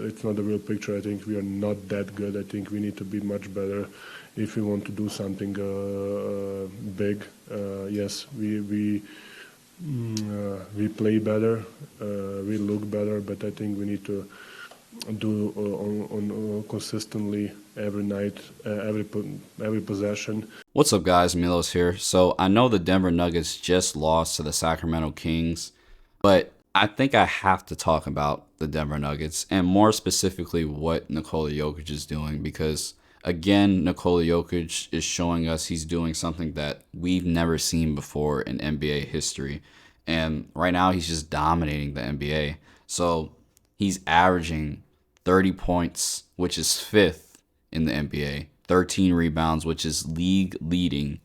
it's not the real picture. I think we are not that good. I think we need to be much better if we want to do something big. Yes, we play better, we look better, but I think we need to do on consistently every night, every possession. What's up, guys? Milos here. So I know the Denver Nuggets just lost to the Sacramento Kings, but I think I have to talk about the Denver Nuggets and more specifically what Nikola Jokic is doing because, again, Nikola Jokic is showing us he's doing something that we've never seen before in NBA history. And right now, he's just dominating the NBA. So he's averaging 30 points, which is fifth in the NBA, 13 rebounds, which is league leading.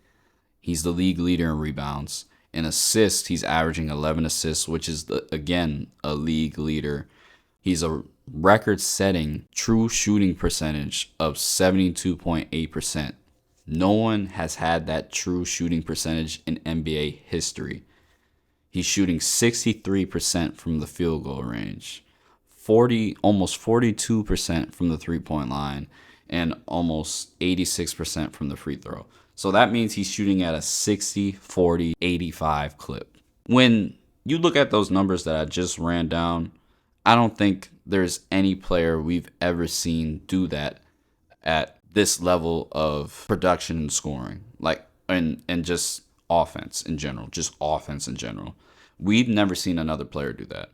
He's the league leader in rebounds. In assists, he's averaging 11 assists, which is, again, a league leader. He's a record-setting true shooting percentage of 72.8%. No one has had that true shooting percentage in NBA history. He's shooting 63% from the field goal range, almost 42% from the three-point line, and almost 86% from the free throw. So that means he's shooting at a 60, 40, 85 clip. When you look at those numbers that I just ran down, I don't think there's any player we've ever seen do that at this level of production and scoring, and just offense in general. We've never seen another player do that.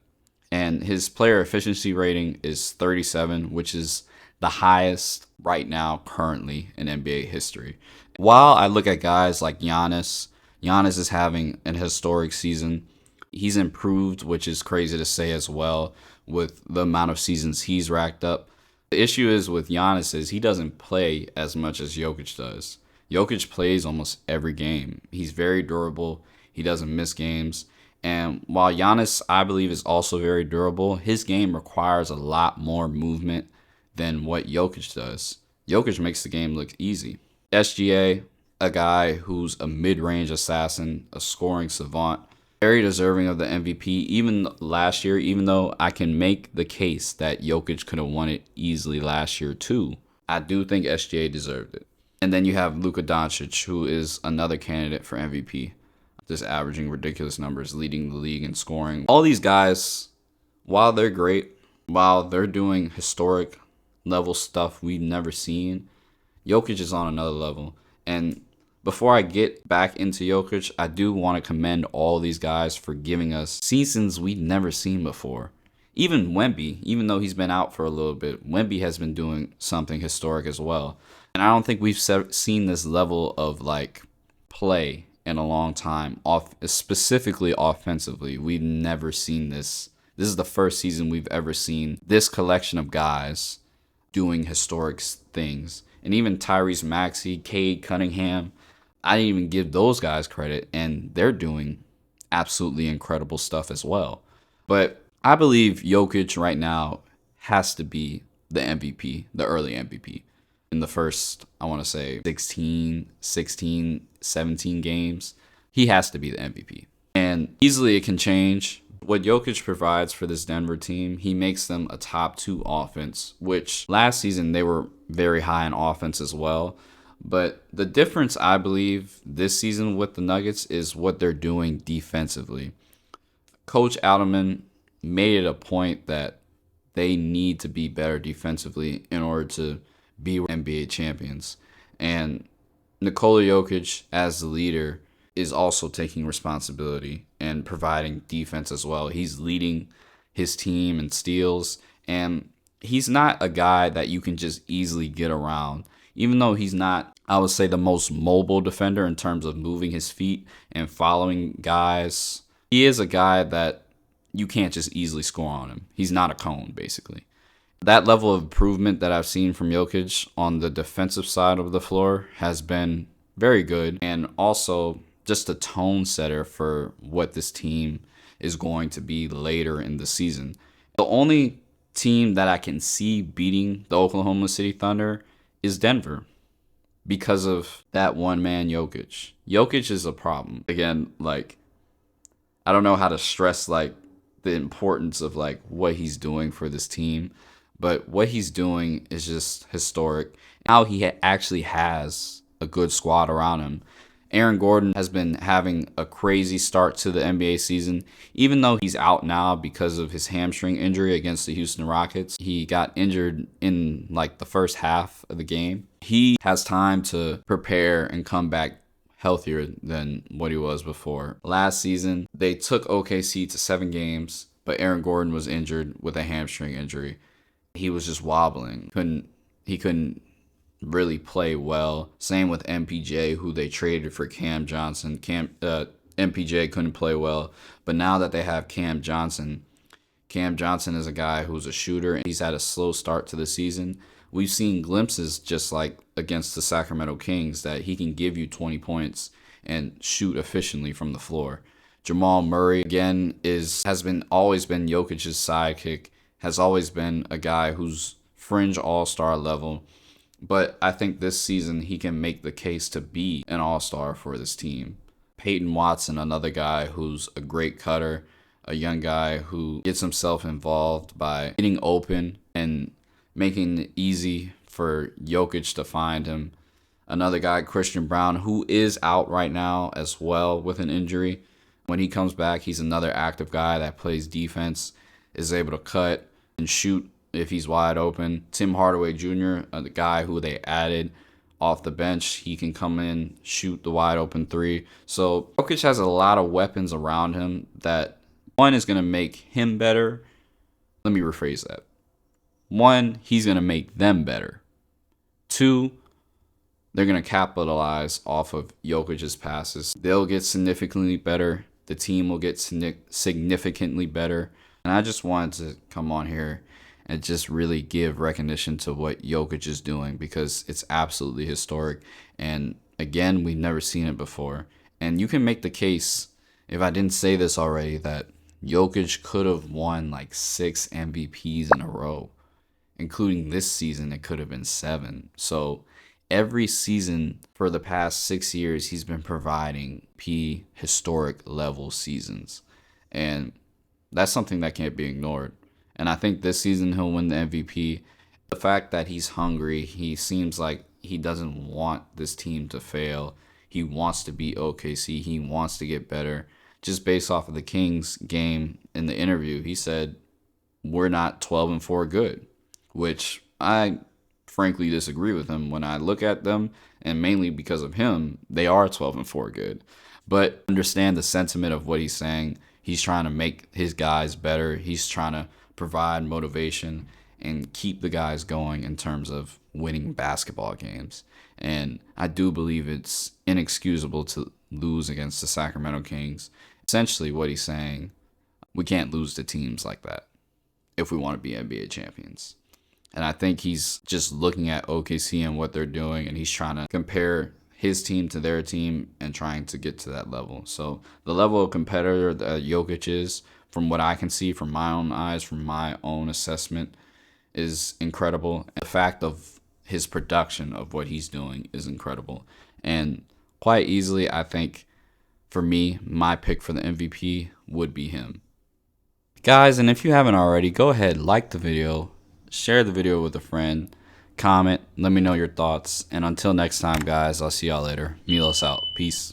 And his player efficiency rating is 37, which is the highest right now currently in NBA history. While I look at guys like Giannis is having an historic season. He's improved, which is crazy to say as well, with the amount of seasons he's racked up. The issue is with Giannis is he doesn't play as much as Jokic does. Jokic plays almost every game. He's very durable. He doesn't miss games. And while Giannis, I believe, is also very durable, his game requires a lot more movement than what Jokic does. Jokic makes the game look easy. SGA, a guy who's a mid-range assassin, a scoring savant, very deserving of the MVP. Even last year, even though I can make the case that Jokic could have won it easily last year too, I do think SGA deserved it. And then you have Luka Doncic, who is another candidate for MVP, just averaging ridiculous numbers, leading the league in scoring. All these guys, while they're great, while they're doing historic level stuff we've never seen, Jokic is on another level. And before I get back into Jokic, I do want to commend all these guys for giving us seasons we've never seen before. Even Wemby, even though he's been out for a little bit, Wemby has been doing something historic as well. And I don't think we've seen this level of play in a long time, specifically offensively. We've never seen this. This is the first season we've ever seen this collection of guys doing historic things. And even Tyrese Maxey, Cade Cunningham, I didn't even give those guys credit, and they're doing absolutely incredible stuff as well. But I believe Jokic right now has to be the MVP, the early MVP. In the first, I want to say 16, 17 games, he has to be the MVP. And easily it can change. What Jokic provides for this Denver team, he makes them a top 2 offense, which last season they were very high in offense as well. But the difference, I believe, this season with the Nuggets is what they're doing defensively. Coach Adelman made it a point that they need to be better defensively in order to be NBA champions. And Nikola Jokic, as the leader, is also taking responsibility and providing defense as well. He's leading his team in steals, and he's not a guy that you can just easily get around. Even though he's not, I would say, the most mobile defender in terms of moving his feet and following guys, he is a guy that you can't just easily score on him. He's not a cone, basically. That level of improvement that I've seen from Jokic on the defensive side of the floor has been very good, and also just a tone setter for what this team is going to be later in the season. The only team that I can see beating the Oklahoma City Thunder is Denver because of that one man Jokic. Jokic is a problem. Again, I don't know how to stress the importance of what he's doing for this team, But what he's doing is just historic. Now he actually has a good squad around him. Aaron Gordon has been having a crazy start to the NBA season. Even though he's out now because of his hamstring injury against the Houston Rockets, he got injured in like the first half of the game. He has time to prepare and come back healthier than what he was before. Last season, they took OKC to 7 games, but Aaron Gordon was injured with a hamstring injury. He was just wobbling. He couldn't really play well. Same with MPJ, who they traded for Cam Johnson. MPJ couldn't play well, but now that they have Cam Johnson is a guy who's a shooter, and he's had a slow start to the season. We've seen glimpses, just like against the Sacramento Kings, that he can give you 20 points and shoot efficiently from the floor. Jamal Murray, again, always been Jokic's sidekick, has always been a guy who's fringe all-star level. But I think this season he can make the case to be an all-star for this team. Peyton Watson, another guy who's a great cutter, a young guy who gets himself involved by getting open and making it easy for Jokic to find him. Another guy, Christian Braun, who is out right now as well with an injury. When he comes back, he's another active guy that plays defense, is able to cut and shoot if he's wide open. Tim Hardaway Jr., the guy who they added off the bench, he can come in, shoot the wide open 3. So Jokic has a lot of weapons around him that, one, is going to make him better. Let me rephrase that. 1, he's going to make them better. 2, they're going to capitalize off of Jokic's passes. They'll get significantly better. The team will get significantly better. And I just wanted to come on here and just really give recognition to what Jokic is doing, because it's absolutely historic. And again, we've never seen it before. And you can make the case, if I didn't say this already, that Jokic could have won like 6 MVPs in a row, including this season. It could have been 7. So every season for the past 6 years, he's been providing historic level seasons. And that's something that can't be ignored. And I think this season he'll win the MVP. The fact that he's hungry, he seems like he doesn't want this team to fail. He wants to beat OKC. He wants to get better. Just based off of the Kings game in the interview, he said, we're not 12-4 good, which I frankly disagree with him. When I look at them, and mainly because of him, they are 12-4 good. But understand the sentiment of what he's saying. He's trying to make his guys better. He's trying to provide motivation and keep the guys going in terms of winning basketball games. And I do believe it's inexcusable to lose against the Sacramento Kings. Essentially what he's saying, we can't lose to teams like that if we want to be NBA champions. And I think he's just looking at OKC and what they're doing, and he's trying to compare his team to their team and trying to get to that level. So the level of competitor that Jokic is, from what I can see from my own eyes, from my own assessment, is incredible. And the fact of his production of what he's doing is incredible. And quite easily, I think, for me, my pick for the MVP would be him. Guys, and if you haven't already, go ahead, like the video, share the video with a friend, comment, let me know your thoughts. And until next time, guys, I'll see y'all later. Milos out. Peace.